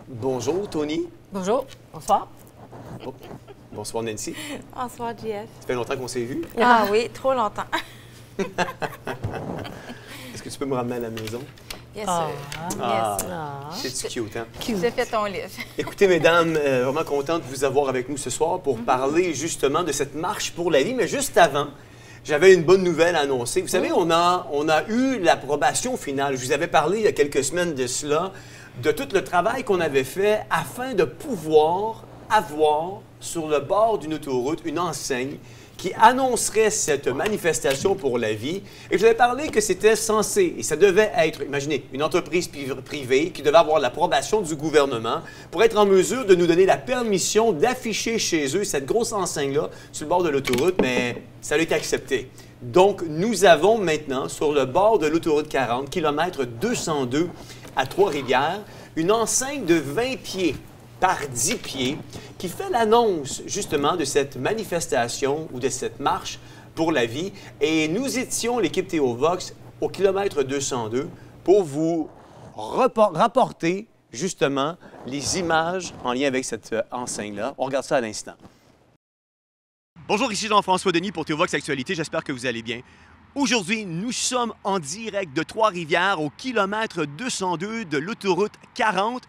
Bonjour, Tony. Bonjour. Bonsoir. Oh, bonsoir, Nancy. Bonsoir, JF. Ça fait longtemps qu'on s'est vus. Ah oui, trop longtemps. Est-ce que tu peux me ramener à la maison? Bien Ah. sûr. Ah, Bien sûr. c'est cute, hein? J'ai fait ton livre. Écoutez, mesdames, vraiment content de vous avoir avec nous ce soir pour parler justement de cette marche pour la vie. Mais juste avant, j'avais une bonne nouvelle à annoncer. Vous savez, on a eu l'approbation finale. Je vous avais parlé il y a quelques semaines de cela, de tout le travail qu'on avait fait afin de pouvoir avoir sur le bord d'une autoroute une enseigne qui annoncerait cette manifestation pour la vie. Et je vous avais parlé que c'était censé, et ça devait être, imaginez, une entreprise privée qui devait avoir l'approbation du gouvernement pour être en mesure de nous donner la permission d'afficher chez eux cette grosse enseigne-là sur le bord de l'autoroute, mais ça a été accepté. Donc, nous avons maintenant, sur le bord de l'autoroute 40, kilomètre 202 à Trois-Rivières, une enseigne de 20 pieds par 10 pieds qui fait l'annonce justement de cette manifestation ou de cette marche pour la vie. Et nous étions, l'équipe Théovox, au kilomètre 202 pour vous rapporter justement les images en lien avec cette enseigne-là. On regarde ça à l'instant. Bonjour, ici Jean-François Denis pour Théovox Actualité. J'espère que vous allez bien. Aujourd'hui, nous sommes en direct de Trois-Rivières au kilomètre 202 de l'autoroute 40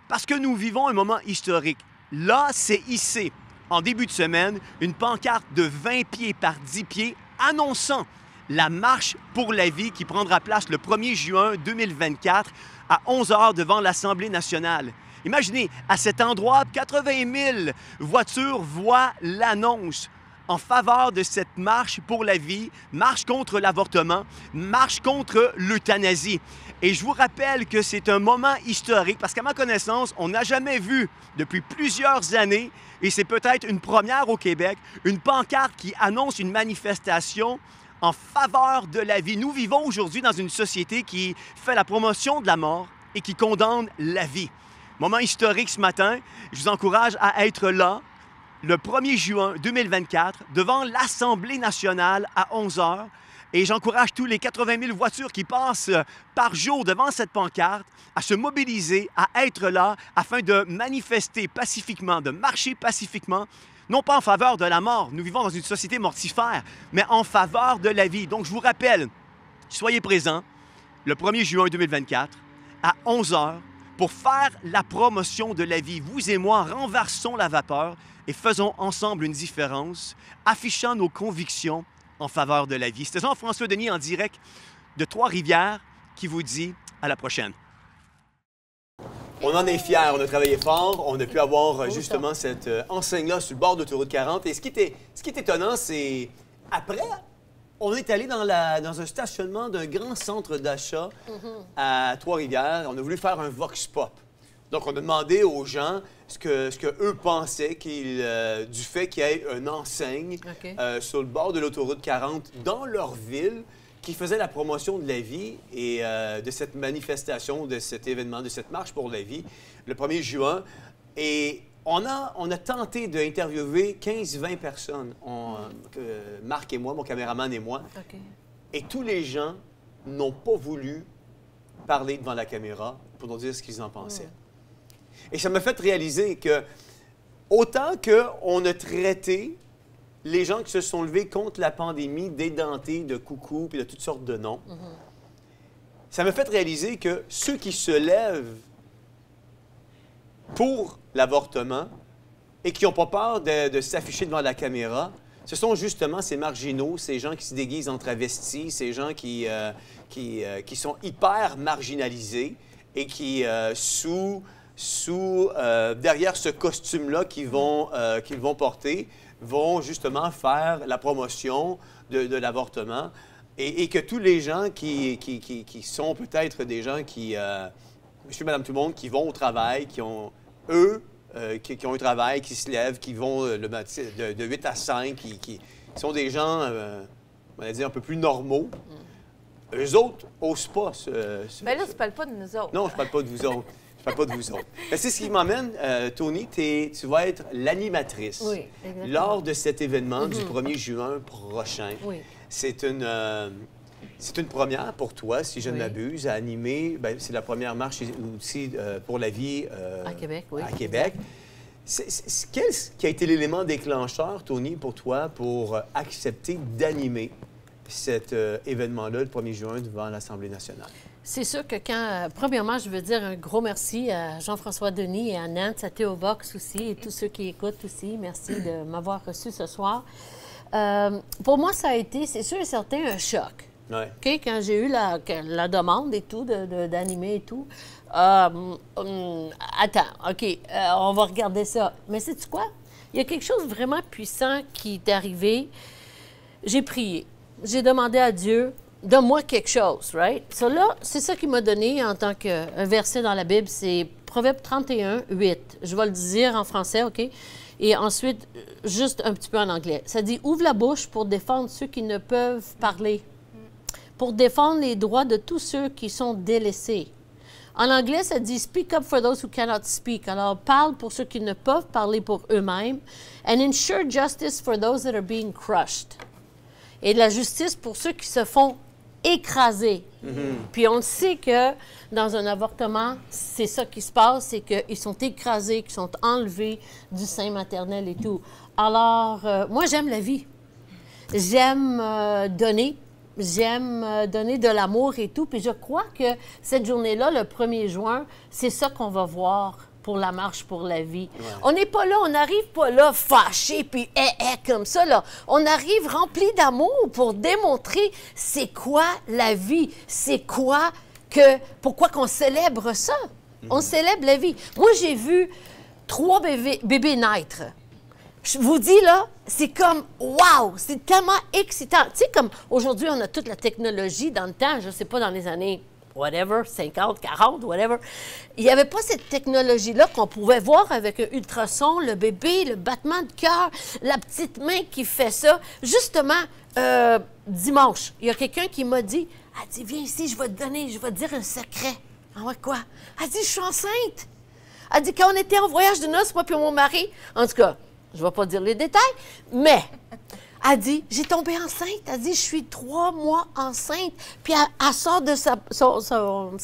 parce que nous vivons un moment historique. Là, c'est hissé, en début de semaine, une pancarte de 20 pieds par 10 pieds annonçant la marche pour la vie qui prendra place le 1er juin 2024 à 11 h devant l'Assemblée nationale. Imaginez, à cet endroit, 80 000 voitures voient l'annonce en faveur de cette marche pour la vie, marche contre l'avortement, marche contre l'euthanasie. Et je vous rappelle que c'est un moment historique parce qu'à ma connaissance, on n'a jamais vu depuis plusieurs années, et c'est peut-être une première au Québec, une pancarte qui annonce une manifestation en faveur de la vie. Nous vivons aujourd'hui dans une société qui fait la promotion de la mort et qui condamne la vie. Moment historique ce matin, je vous encourage à être là le 1er juin 2024 devant l'Assemblée nationale à 11 h. Et j'encourage tous les 80 000 voitures qui passent par jour devant cette pancarte à se mobiliser, à être là afin de manifester pacifiquement, de marcher pacifiquement, non pas en faveur de la mort. Nous vivons dans une société mortifère, mais en faveur de la vie. Donc, je vous rappelle, soyez présents le 1er juin 2024 à 11 h pour faire la promotion de la vie. Vous et moi, renversons la vapeur et faisons ensemble une différence, affichant nos convictions en faveur de la vie. C'était Jean-François Denis en direct de Trois-Rivières qui vous dit à la prochaine. On en est fiers, on a travaillé fort, on a pu avoir justement cette enseigne-là sur le bord de l'autoroute 40. Et ce qui est étonnant, c'est après, on est allé dans un stationnement d'un grand centre d'achat à Trois-Rivières. On a voulu faire un vox pop. Donc, on a demandé aux gens ce que eux pensaient du fait qu'il y ait une enseigne sur le bord de l'autoroute 40 dans leur ville qui faisait la promotion de la vie et de cette manifestation, de cet événement, de cette marche pour la vie, le 1er juin. Et on a tenté d'interviewer 15-20 personnes, Marc et moi, mon caméraman et moi. Et tous les gens n'ont pas voulu parler devant la caméra pour nous dire ce qu'ils en pensaient. Et ça m'a fait réaliser que, autant qu'on a traité les gens qui se sont levés contre la pandémie d'édentés, de coucou, puis de toutes sortes de noms, ça m'a fait réaliser que ceux qui se lèvent pour l'avortement et qui n'ont pas peur de s'afficher devant la caméra, ce sont justement ces marginaux, ces gens qui se déguisent en travestis, ces gens qui sont hyper marginalisés et qui, derrière ce costume-là qu'ils vont porter, vont justement faire la promotion de l'avortement et que tous les gens qui sont peut-être des gens monsieur, madame, tout le monde, qui vont au travail, qui ont un travail, qui se lèvent, qui vont de 8 à 5, qui sont des gens, on va dire, un peu plus normaux. Eux autres n'osent pas Mais là, tu ne parles pas de nous autres. Non, je ne parle pas de vous autres. Je parle pas de vous autres. C'est ce qui m'emmène, Tony, tu vas être l'animatrice lors de cet événement du 1er juin prochain. Oui. C'est une... C'est une première pour toi, si je ne m'abuse, à animer. C'est la première marche aussi pour la vie à Québec, oui. À Québec. Quel qui a été l'élément déclencheur, Tony, pour toi, pour accepter d'animer cet événement-là, le 1er juin, devant l'Assemblée nationale? C'est sûr que premièrement, je veux dire un gros merci à Jean-François Denis et à Nance, à Théo Box aussi, et tous ceux qui écoutent aussi. Merci de m'avoir reçu ce soir. Pour moi, ça a été, c'est sûr et certain, un choc. Ouais. Okay? Quand j'ai eu la demande et tout, d'animer et tout, attends, OK, on va regarder ça. Mais sais-tu quoi? Il y a quelque chose de vraiment puissant qui est arrivé. J'ai prié. J'ai demandé à Dieu, donne-moi quelque chose, right? So là, c'est ça qu'il m'a donné en tant qu'un verset dans la Bible, c'est Proverbe 31, 8. Je vais le dire en français, OK? Et ensuite, juste un petit peu en anglais. Ça dit, ouvre la bouche pour défendre ceux qui ne peuvent parler, pour défendre les droits de tous ceux qui sont délaissés. En anglais, ça dit « Speak up for those who cannot speak ». Alors, parle pour ceux qui ne peuvent parler pour eux-mêmes. « And ensure justice for those that are being crushed ». Et de la justice pour ceux qui se font écraser. Puis on sait que dans un avortement, c'est ça qui se passe, c'est qu'ils sont écrasés, qu'ils sont enlevés du sein maternel et tout. Alors, moi, j'aime la vie. J'aime donner. J'aime donner de l'amour et tout. Puis je crois que cette journée-là, le 1er juin, c'est ça qu'on va voir pour la marche pour la vie. Ouais. On n'est pas là, on n'arrive pas là fâché puis comme ça, là. On arrive rempli d'amour pour démontrer c'est quoi la vie, c'est quoi pourquoi qu'on célèbre ça. On célèbre la vie. Moi, j'ai vu 3 bébés naître. Je vous dis, là, c'est comme, wow, c'est tellement excitant. Tu sais, comme aujourd'hui, on a toute la technologie dans le temps, je ne sais pas, dans les années, whatever, 50, 40, whatever. Il n'y avait pas cette technologie-là qu'on pouvait voir avec un ultrason, le bébé, le battement de cœur, la petite main qui fait ça. Justement, dimanche, il y a quelqu'un qui m'a dit, elle dit, viens ici, je vais te dire un secret. Ah ouais, quoi? Elle dit, je suis enceinte. Elle dit, quand on était en voyage de noces, moi puis mon mari, en tout cas, je ne vais pas dire les détails, mais elle dit, j'ai tombé enceinte. Elle dit, je suis 3 mois enceinte. Puis elle sort de sa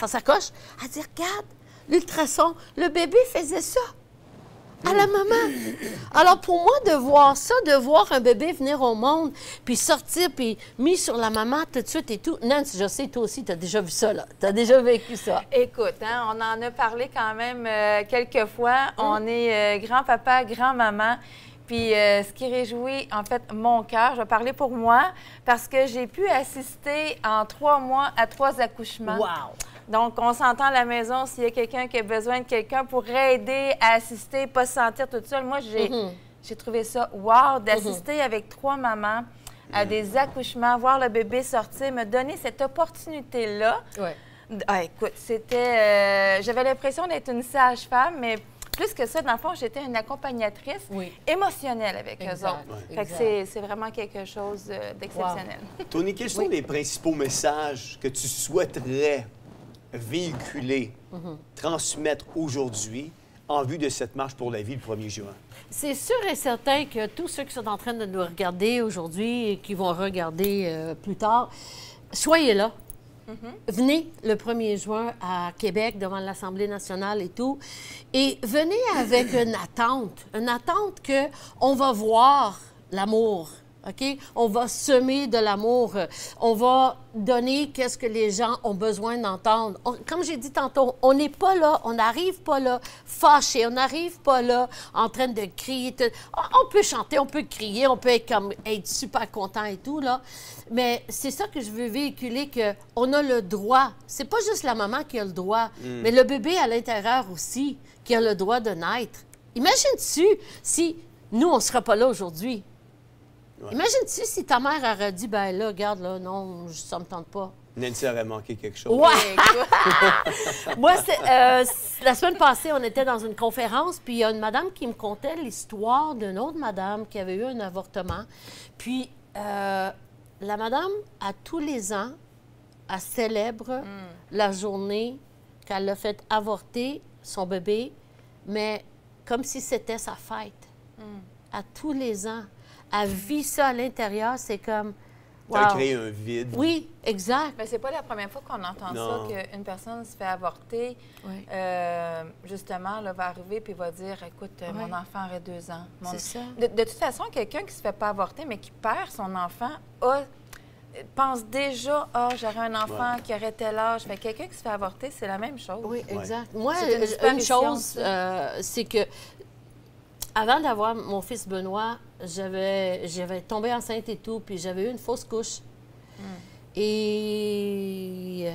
sacoche. Elle dit, regarde, l'ultrason, le bébé faisait ça à la maman. Alors pour moi, de voir ça, de voir un bébé venir au monde, puis sortir, puis mis sur la maman tout de suite et tout. Nance, je sais, toi aussi, tu as déjà vu ça, là. Tu as déjà vécu ça. Écoute, hein, on en a parlé quand même quelques fois. On est grand-papa, grand-maman. Puis ce qui réjouit, en fait, mon cœur, je vais parler pour moi, parce que j'ai pu assister en 3 mois à 3 accouchements. Wow! Donc, on s'entend à la maison s'il y a quelqu'un qui a besoin de quelqu'un pour aider à assister, pas se sentir toute seule. Moi, j'ai trouvé ça wow d'assister avec 3 mamans à des accouchements, voir le bébé sortir, me donner cette opportunité-là. Ouais. Ah, écoute, c'était... j'avais l'impression d'être une sage-femme, mais plus que ça, dans le fond, j'étais une accompagnatrice émotionnelle avec eux autres. Fait que c'est vraiment quelque chose d'exceptionnel. Wow. Tony, quels sont les principaux messages que tu souhaiterais véhiculer, transmettre aujourd'hui en vue de cette marche pour la vie le 1er juin? C'est sûr et certain que tous ceux qui sont en train de nous regarder aujourd'hui et qui vont regarder plus tard, soyez là. Venez le 1er juin à Québec devant l'Assemblée nationale et tout, et venez avec une attente qu'on va voir l'amour. OK? On va semer de l'amour. On va donner qu'est-ce que les gens ont besoin d'entendre. Comme j'ai dit tantôt, on n'est pas là, on n'arrive pas là fâché, on n'arrive pas là en train de crier. On peut chanter, on peut crier, on peut être super content et tout, là. Mais c'est ça que je veux véhiculer, qu'on a le droit. C'est pas juste la maman qui a le droit, mais le bébé à l'intérieur aussi qui a le droit de naître. Imagine-tu si nous, on ne sera pas là aujourd'hui. Ouais. Imagine-tu si ta mère aurait dit, ben là, regarde, là, non, ça me tente pas. Nancy aurait manqué quelque chose. Ouais! Moi, la semaine passée, on était dans une conférence, puis il y a une madame qui me contait l'histoire d'une autre madame qui avait eu un avortement. Puis la madame, à tous les ans, elle célèbre la journée qu'elle a fait avorter son bébé, mais comme si c'était sa fête. À tous les ans. Elle vit ça à l'intérieur, c'est comme, Ça a Wow. créé un vide. Oui, exact. Mais c'est pas la première fois qu'on entend Non. ça, qu'une personne se fait avorter, Oui. justement, là, va arriver puis va dire, écoute, mon enfant aurait 2 ans. C'est ça. De toute façon, quelqu'un qui se fait pas avorter, mais qui perd son enfant, pense déjà, j'aurais un enfant qui aurait tel âge. Fait quelqu'un qui se fait avorter, c'est la même chose. Oui, exact. Moi, C'est une une disparition, chose, c'est que avant d'avoir mon fils Benoît, j'avais tombé enceinte et tout, puis j'avais eu une fausse couche. Et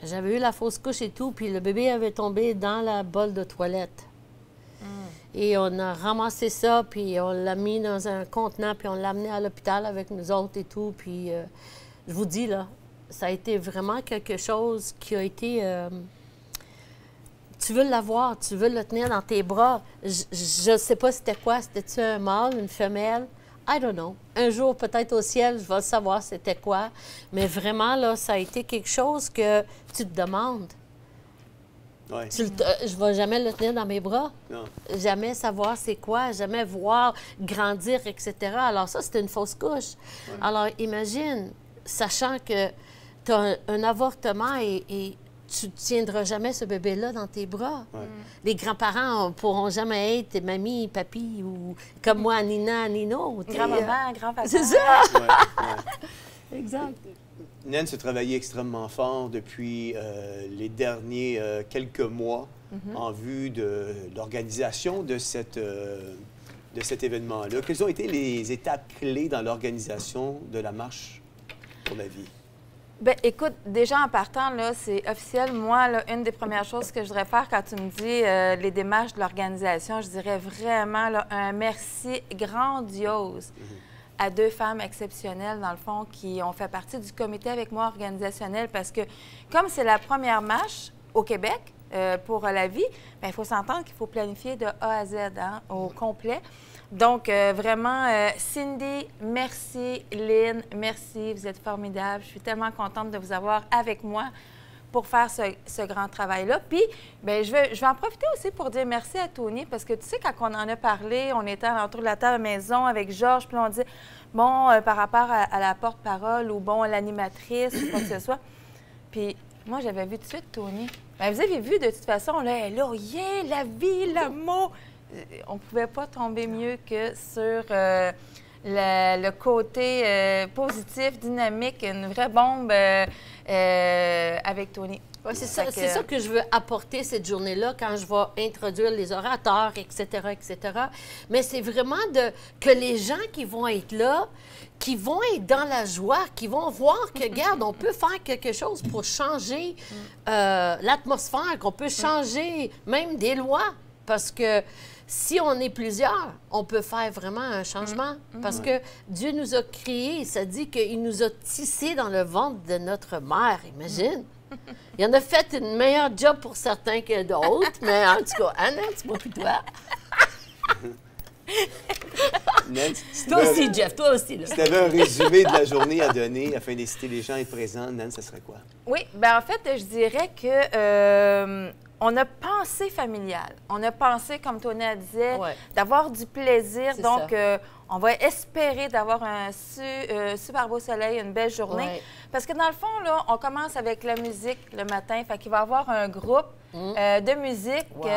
j'avais eu la fausse couche et tout, puis le bébé avait tombé dans la bolle de toilette. Et on a ramassé ça, puis on l'a mis dans un contenant, puis on l'a amené à l'hôpital avec nous autres et tout. Puis je vous dis, là, ça a été vraiment quelque chose qui a été... tu veux l'avoir, tu veux le tenir dans tes bras. Je ne sais pas c'était quoi. C'était-tu un mâle, une femelle? I don't know. Un jour, peut-être au ciel, je vais savoir c'était quoi. Mais vraiment, là, ça a été quelque chose que tu te demandes. Ouais. Je ne vais jamais le tenir dans mes bras. Non. Jamais savoir c'est quoi, jamais voir grandir, etc. Alors ça, c'était une fausse couche. Alors imagine, sachant que tu as un avortement et tu ne tiendras jamais ce bébé-là dans tes bras. Les grands-parents ne pourront jamais être mamie, papy ou comme moi, Nina, Nino. Grand-maman, grand-papa. C'est ça! Ouais, ouais. Exact. Naine se travaillait extrêmement fort depuis les derniers quelques mois en vue de l'organisation de cet événement-là. Quelles ont été les étapes clés dans l'organisation de la Marche pour la vie? Bien, écoute, déjà en partant, là, c'est officiel. Moi, là, une des premières choses que je voudrais faire quand tu me dis les démarches de l'organisation, je dirais vraiment là, un merci grandiose à 2 femmes exceptionnelles, dans le fond, qui ont fait partie du comité avec moi organisationnel parce que, comme c'est la première marche au Québec pour la vie, bien, il faut s'entendre qu'il faut planifier de A à Z, hein, au complet. Donc, vraiment, Cindy, merci. Lynn, merci. Vous êtes formidables. Je suis tellement contente de vous avoir avec moi pour faire ce grand travail-là. Puis, bien, je vais en profiter aussi pour dire merci à Tony, parce que tu sais, quand on en a parlé, on était autour de la table à la maison avec Georges, puis on dit, bon, par rapport à la porte-parole ou, bon, l'animatrice ou quoi que ce soit. Puis, moi, j'avais vu tout de suite Tony. Bien, vous avez vu, de toute façon, là, elle est là, yeah, la vie, l'amour. On ne pouvait pas tomber mieux que sur le côté positif, dynamique, une vraie bombe avec Tony. Ouais, c'est ça que je veux apporter cette journée-là quand je vais introduire les orateurs, etc., etc. Mais c'est vraiment que les gens qui vont être là, qui vont être dans la joie, qui vont voir que, regarde, on peut faire quelque chose pour changer l'atmosphère, qu'on peut changer même des lois. Parce que si on est plusieurs, on peut faire vraiment un changement. Parce que Dieu nous a créés, ça dit qu'il nous a tissés dans le ventre de notre mère, imagine. Il en a fait une meilleure job pour certains que d'autres, mais en tout cas, Anne, tu vois plus toi. Nancy, Toi aussi, Jeff, toi aussi. Là. Si tu avais un résumé de la journée à donner afin d'inciter les gens à être présents, Nan, ça serait quoi? Oui, bien en fait, je dirais que on a pensé familial. On a pensé, comme Tony disait, d'avoir du plaisir. Donc, on va espérer d'avoir un super beau soleil, une belle journée. Ouais. Parce que dans le fond, là, on commence avec la musique le matin. Fait qu'il va y avoir un groupe de musique. Wow.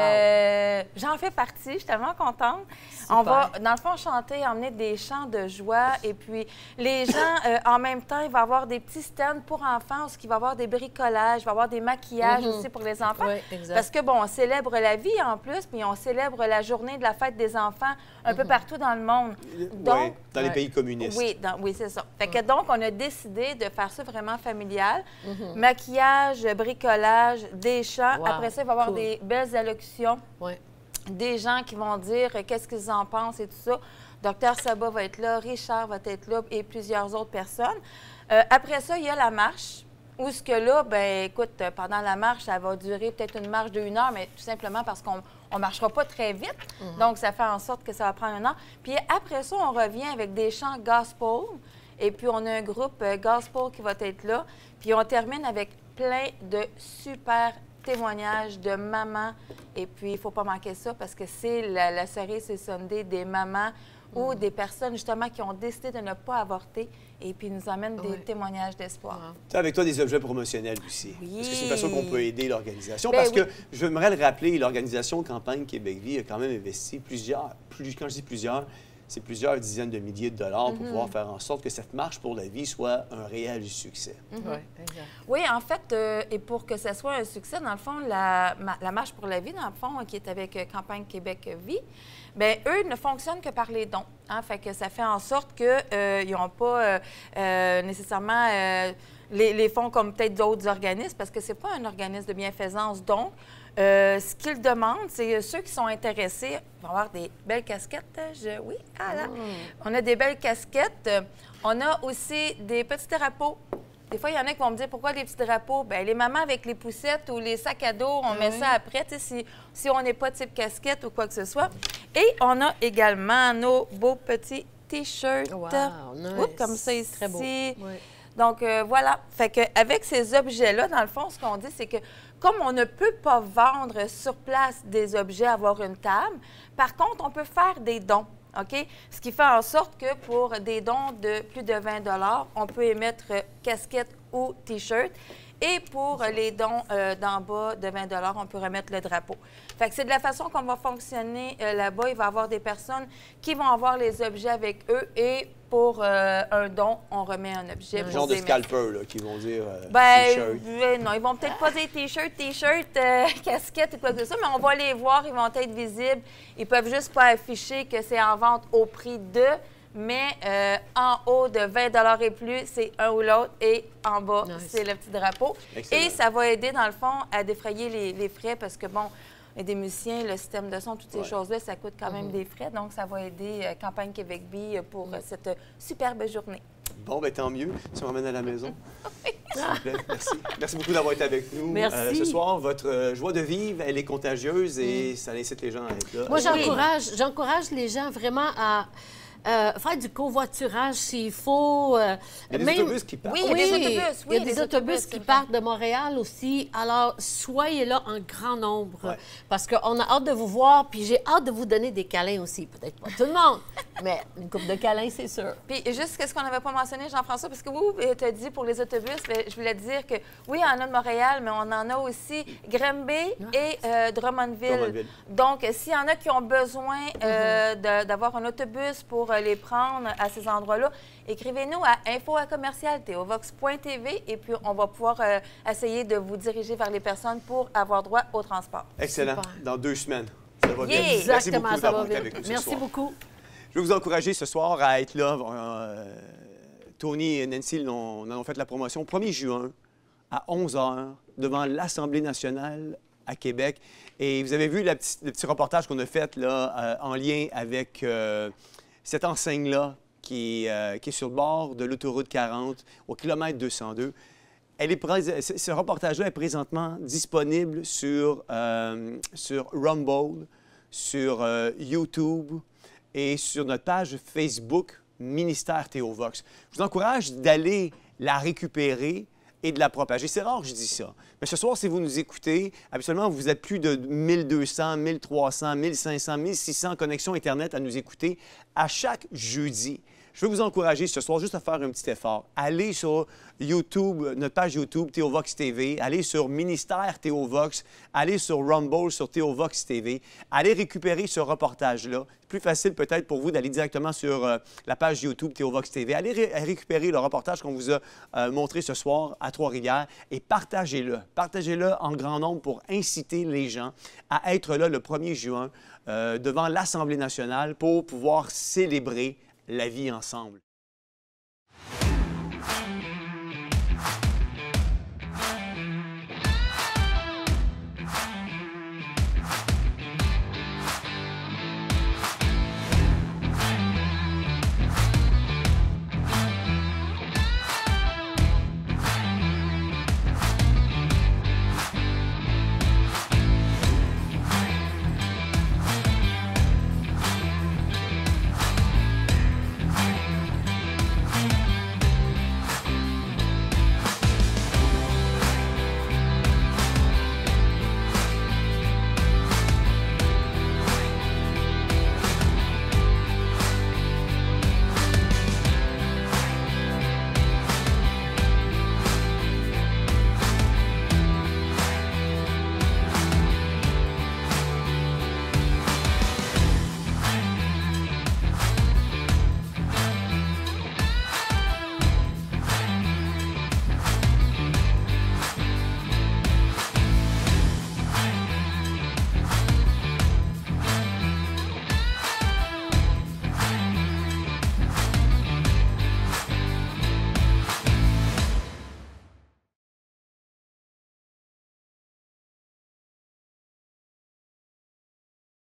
J'en fais partie. Je suis tellement contente. Super. On va, dans le fond, chanter, emmener des chants de joie. Et puis, les gens, en même temps, il va y avoir des petits stands pour enfants où il va y avoir des bricolages, il va y avoir des maquillages aussi pour les enfants. Oui, exact. Parce que, bon, on célèbre la vie en plus, puis on célèbre la journée de la fête des enfants un peu partout dans le monde. Donc, dans les pays communistes. Oui, oui, c'est ça. Fait que donc, on a décidé de faire ça vraiment familial. Maquillage, bricolage, des chants. Wow, Après ça, il va y avoir des belles allocutions. Oui. Des gens qui vont dire qu'est-ce qu'ils en pensent et tout ça. Docteur Saba va être là, Richard va être là et plusieurs autres personnes. Après ça, il y a la marche. Où ce que là, ben écoute, pendant la marche, ça va durer peut-être une marche de 1 heure, mais tout simplement parce qu'on ne marchera pas très vite. Donc, ça fait en sorte que ça va prendre 1 heure. Puis après ça, on revient avec des chants gospel. Et puis, on a un groupe gospel qui va être là. Puis, on termine avec plein de super témoignages de mamans. Et puis, il ne faut pas manquer ça parce que c'est la cerise et Sunday des mamans ou des personnes, justement, qui ont décidé de ne pas avorter et puis nous amènent des témoignages d'espoir. Tu as avec toi des objets promotionnels aussi. Oui. Parce que c'est une façon qu'on peut aider l'organisation. Ben Parce oui. que, je voudrais le rappeler, l'organisation Campagne Québec-Vie a quand même investi quand je dis plusieurs, c'est plusieurs dizaines de milliers de dollars pour pouvoir faire en sorte que cette marche pour la vie soit un réel succès. Oui, exact. Oui, en fait, et pour que ça soit un succès, dans le fond, la Marche pour la vie, dans le fond, qui est avec Campagne Québec-Vie, bien, eux ne fonctionnent que par les dons. Hein? Fait que ça fait en sorte qu'ils n'ont pas nécessairement les fonds comme peut-être d'autres organismes, parce que ce n'est pas un organisme de bienfaisance. Donc, ce qu'ils demandent, c'est ceux qui sont intéressés vont avoir des belles casquettes. Oui, ah là. On a des belles casquettes. On a aussi des petits drapeaux. Des fois, il y en a qui vont me dire pourquoi les petits drapeaux? Bien, les mamans avec les poussettes ou les sacs à dos, on met ça après, tu sais, si on n'est pas type casquette ou quoi que ce soit. Et on a également nos beaux petits T-shirts. Wow, nice. Oups, comme ça ici. Très beau. Oui. Donc, voilà. Fait qu'avec ces objets-là, dans le fond, ce qu'on dit, c'est que comme on ne peut pas vendre sur place des objets, avoir une table, par contre, on peut faire des dons. OK? Ce qui fait en sorte que pour des dons de plus de 20 on peut émettre casquette ou T-shirt. Et pour les dons d'en bas de 20 on peut remettre le drapeau. Fait que c'est de la façon qu'on va fonctionner là-bas. Il va y avoir des personnes qui vont avoir les objets avec eux et pour un don, on remet un objet. Genre de scalper, là, qui vont dire T-shirt. Non, ils vont peut-être pas dire T-shirt, casquette ou quoi que ce soit, mais on va les voir, ils vont être visibles. Ils peuvent juste pas afficher que c'est en vente au prix de... Mais en haut de 20 et plus, c'est un ou l'autre. Et en bas, c'est le petit drapeau. Excellent. Et ça va aider, dans le fond, à défrayer les frais parce que, bon, il y a des musiciens, le système de son, toutes ces choses-là, ça coûte quand même des frais. Donc, ça va aider Campagne Québec-Vie pour cette superbe journée. Bon, bien, tant mieux. Tu m'emmènes à la maison. S'il vous plaît. Merci. Merci beaucoup d'avoir été avec nous. Merci. Ce soir, votre joie de vivre, elle est contagieuse et ça incite les gens à être là. Moi, j'encourage les gens vraiment à... faire du covoiturage s'il faut. Il y a des autobus qui partent. Oui, il y a des autobus. Il y a des autobus qui partent de Montréal aussi. Alors, soyez là en grand nombre parce qu'on a hâte de vous voir puis j'ai hâte de vous donner des câlins aussi. Peut-être pas tout le monde, mais une couple de câlins, c'est sûr. Puis juste qu'est-ce qu'on n'avait pas mentionné, Jean-François, parce que vous, tu as dit pour les autobus, je voulais dire que oui, il y en a de Montréal, mais on en a aussi Granby et Drummondville. Donc, s'il y en a qui ont besoin d'avoir un autobus pour les prendre à ces endroits-là, écrivez-nous à info@teovox.tv et puis on va pouvoir essayer de vous diriger vers les personnes pour avoir droit au transport. Excellent. Super. Dans 2 semaines. Ça va bien. Exactement, Merci beaucoup d'avoir été avec nous ce soir. Merci beaucoup. Je vais vous encourager ce soir à être là. Tony et Nancy en ont fait la promotion 1er juin à 11h devant l'Assemblée nationale à Québec. Et vous avez vu le petit reportage qu'on a fait là, en lien avec cette enseigne-là qui est sur le bord de l'autoroute 40 au kilomètre 202. Ce reportage-là est présentement disponible sur Rumble, sur YouTube et sur notre page Facebook Ministère Théovox. Je vous encourage d'aller la récupérer et de la propager. C'est rare que je dis ça. Mais ce soir, si vous nous écoutez, habituellement, vous êtes plus de 1200, 1300, 1500, 1600 connexions Internet à nous écouter à chaque jeudi. Je veux vous encourager ce soir juste à faire un petit effort. Allez sur YouTube, notre page YouTube, Théovox TV. Allez sur Ministère Théovox. Allez sur Rumble, sur Théovox TV. Allez récupérer ce reportage-là. C'est plus facile peut-être pour vous d'aller directement sur la page YouTube Théovox TV. Allez récupérer le reportage qu'on vous a montré ce soir à Trois-Rivières et partagez-le. Partagez-le en grand nombre pour inciter les gens à être là le 1er juin devant l'Assemblée nationale pour pouvoir célébrer la vie ensemble.